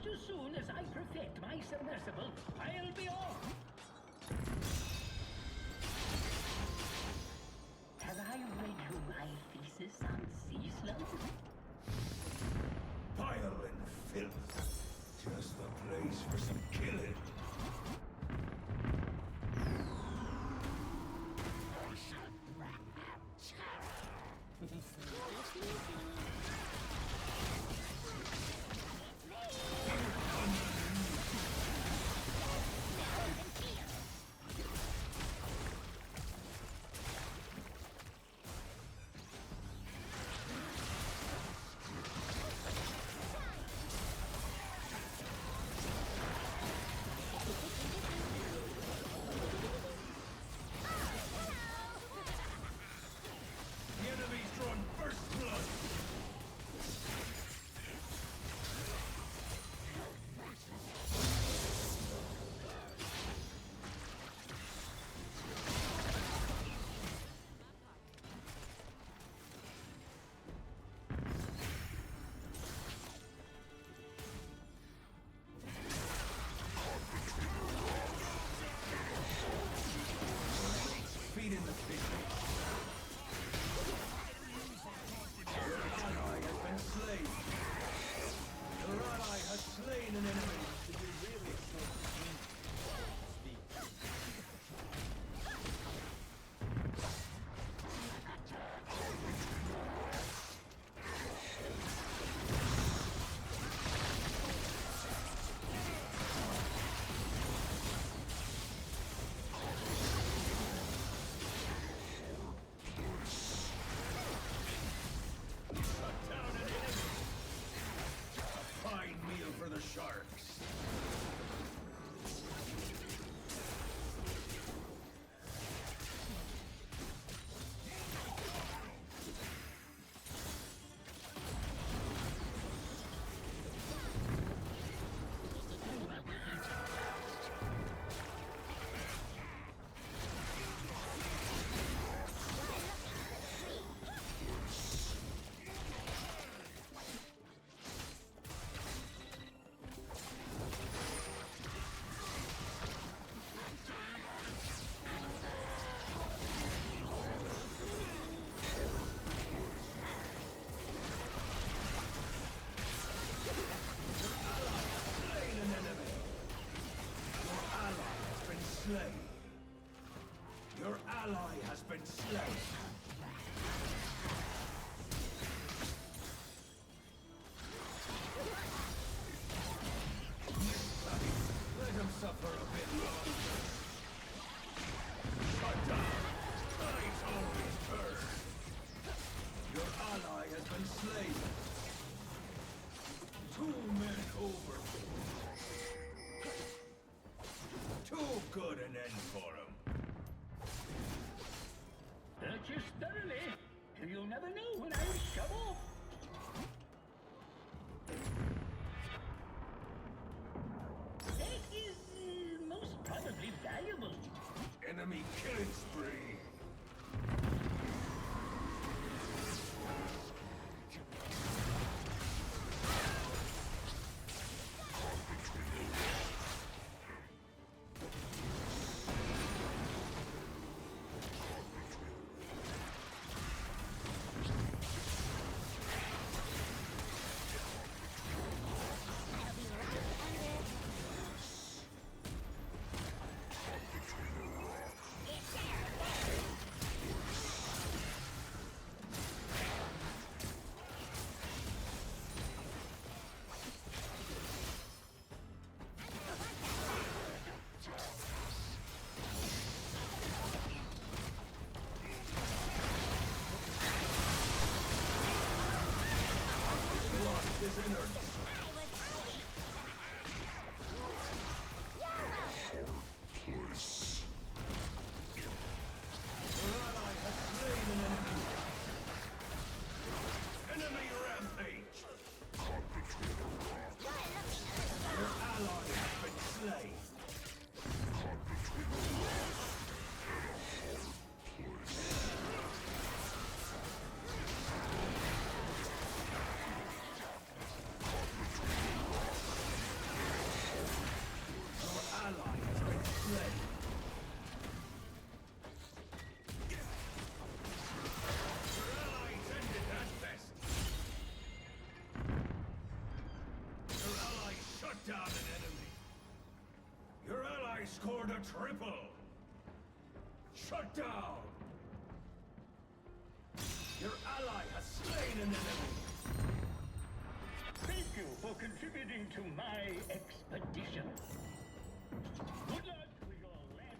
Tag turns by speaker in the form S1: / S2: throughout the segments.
S1: Just as soon as I perfect my submersible, I'll be off. Have I read you my thesis on sea slugs?
S2: Vile and filth. Just the place for some killing. The enemy's drawn first blood! Feet in the fish. Your ally has been slain. Your ally has slain an enemy. Did you really shut down an enemy? A fine meal for the sharks. Slain an enemy. Your ally has been slain. Your ally has been slain. Let him suffer a bit longer. But tides always turn. Your ally has been slain. 2 men overboard. Too good an end for him.
S1: Purchase thoroughly. You'll never know when I'll shove off. That is most probably valuable.
S2: Enemy killing spree. down an enemy. Your ally scored a triple. Shut down. Your ally has slain an enemy.
S1: Thank you for contributing to my expedition. Good luck with your land.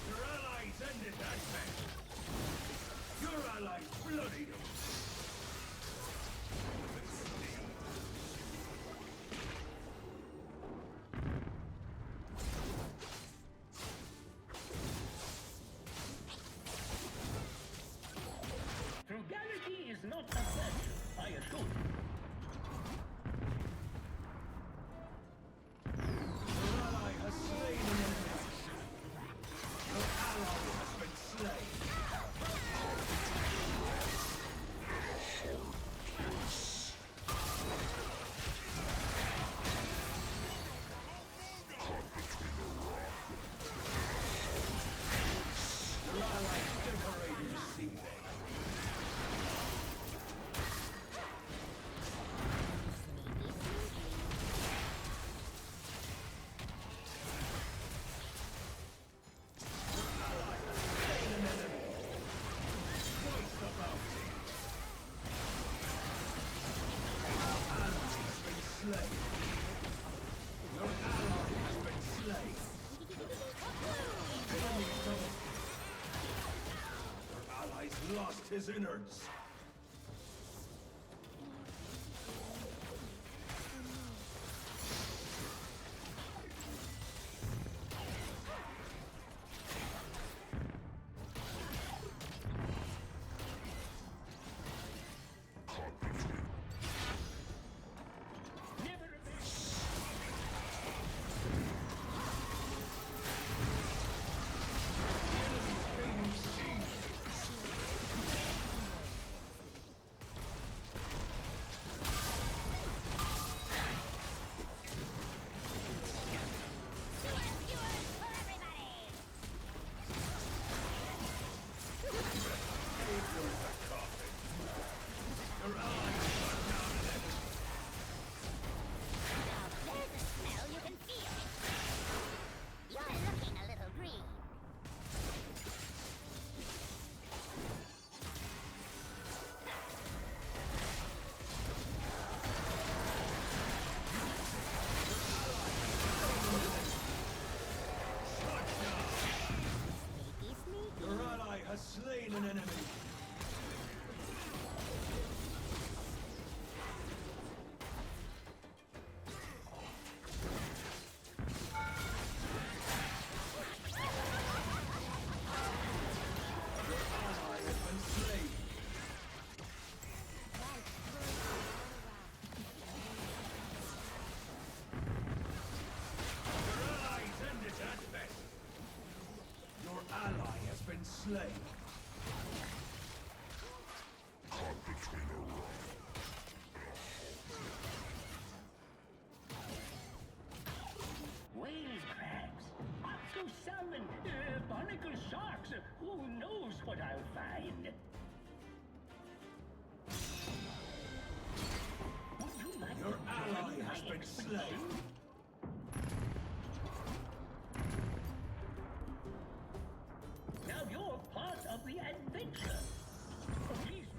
S2: Your allies ended that match. Your allies bloodied him.
S1: Frugality is not a virtue, I assure you.
S2: Your ally has slain an enemy. Your ally has been slain. Your ally decorated the seabed. Your ally has been slain. Enemy double. Your allies lost his innards.
S1: Never abandon.
S2: Your ally shot down an enemy.
S3: There's a smell you can feel. You're looking a little green.
S2: Shot down.
S3: Sneaky, sneaky.
S2: Your ally has slain an enemy. Your ally has been slain. Your allies ended that battle. Your ally has been slain.
S1: Whale crabs, octo salmon, barnacle sharks. Who knows what I'll find? Would you like
S2: Your
S1: to
S2: ally
S1: join
S2: has
S1: my
S2: been
S1: expedition?
S2: slain.
S1: Now you're part of the adventure. Please.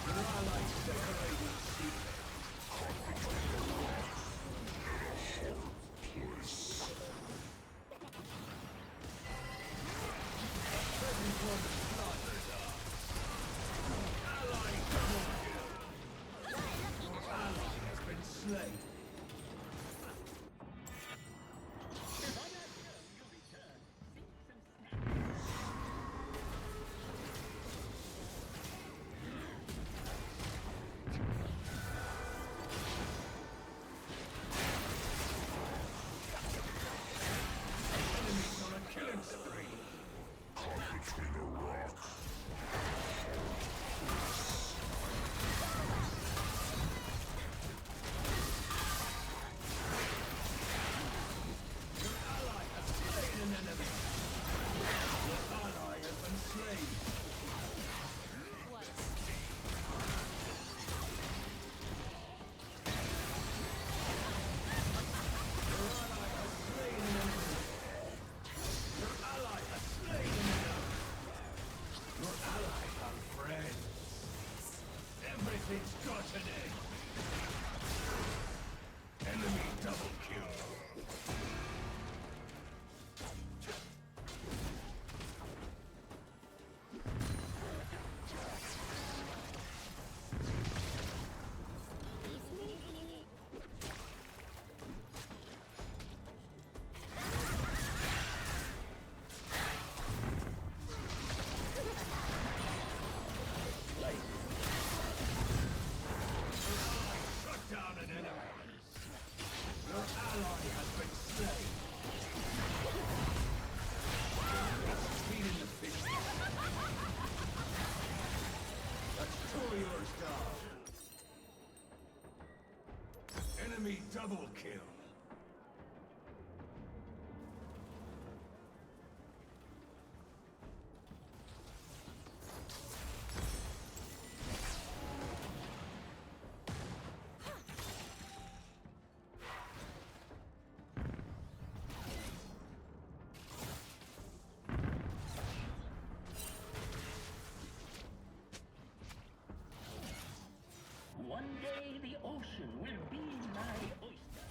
S2: Your allies decorated It's got an end. Enemy double kill. Shut down an enemy. Your ally has been slain. Speed in the fish. That's two of yours down. Enemy double kill.
S1: One day the ocean will be my oyster.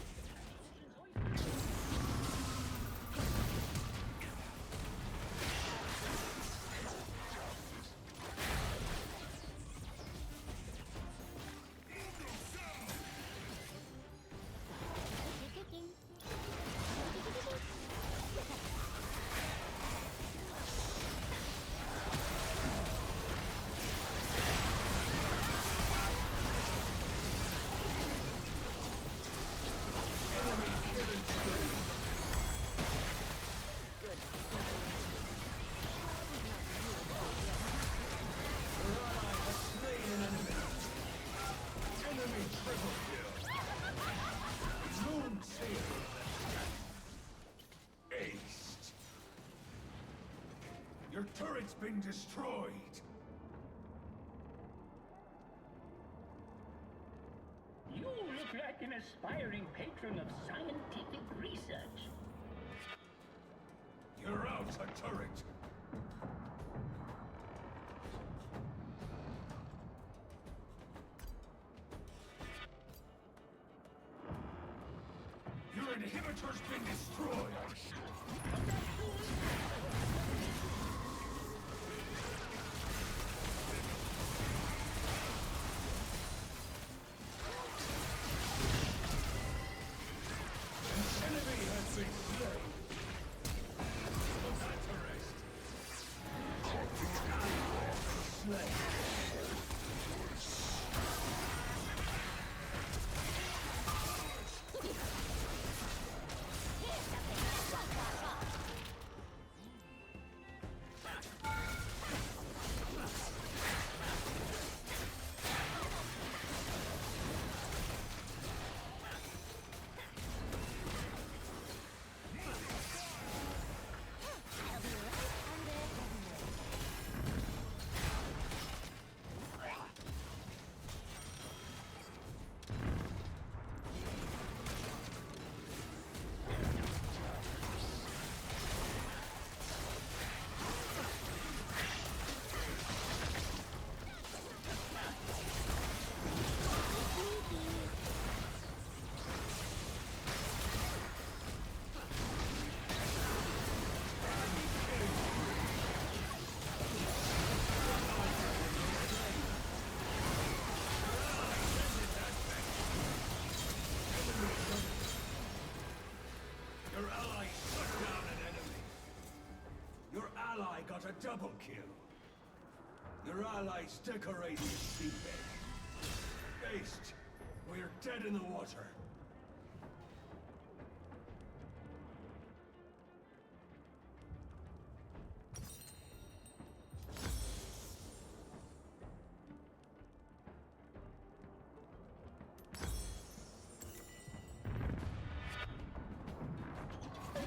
S2: Enemy triple kill. Moon saber. Aced. Your turret's been destroyed.
S1: You look like an aspiring patron of scientific research.
S2: You're out a turret. Your inhibitor's been destroyed. An enemy has been slain. Put that to rest. Ally has been slain. Your ally shut down an enemy. Your ally got a double kill. Your ally's decorating his seabed. Based, we're dead in the water.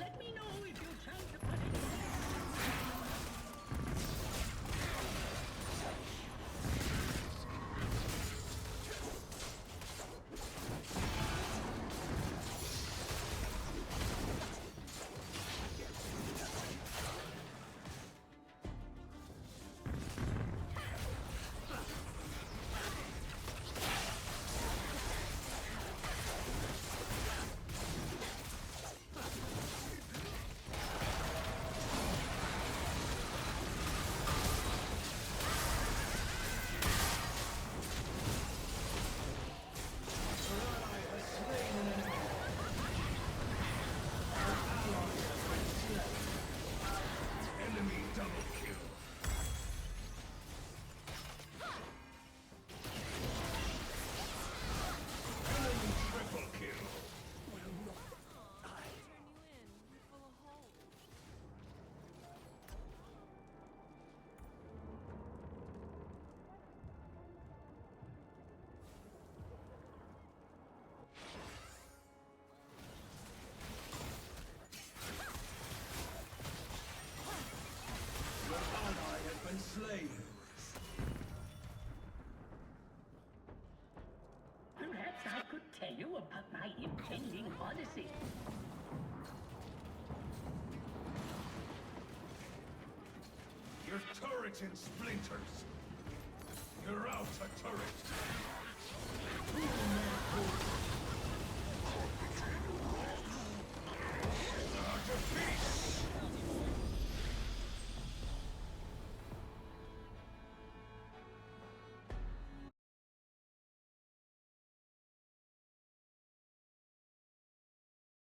S1: Let me know if you try to put it in. impending odyssey.
S2: Your turret's in splinters. You're out of turret.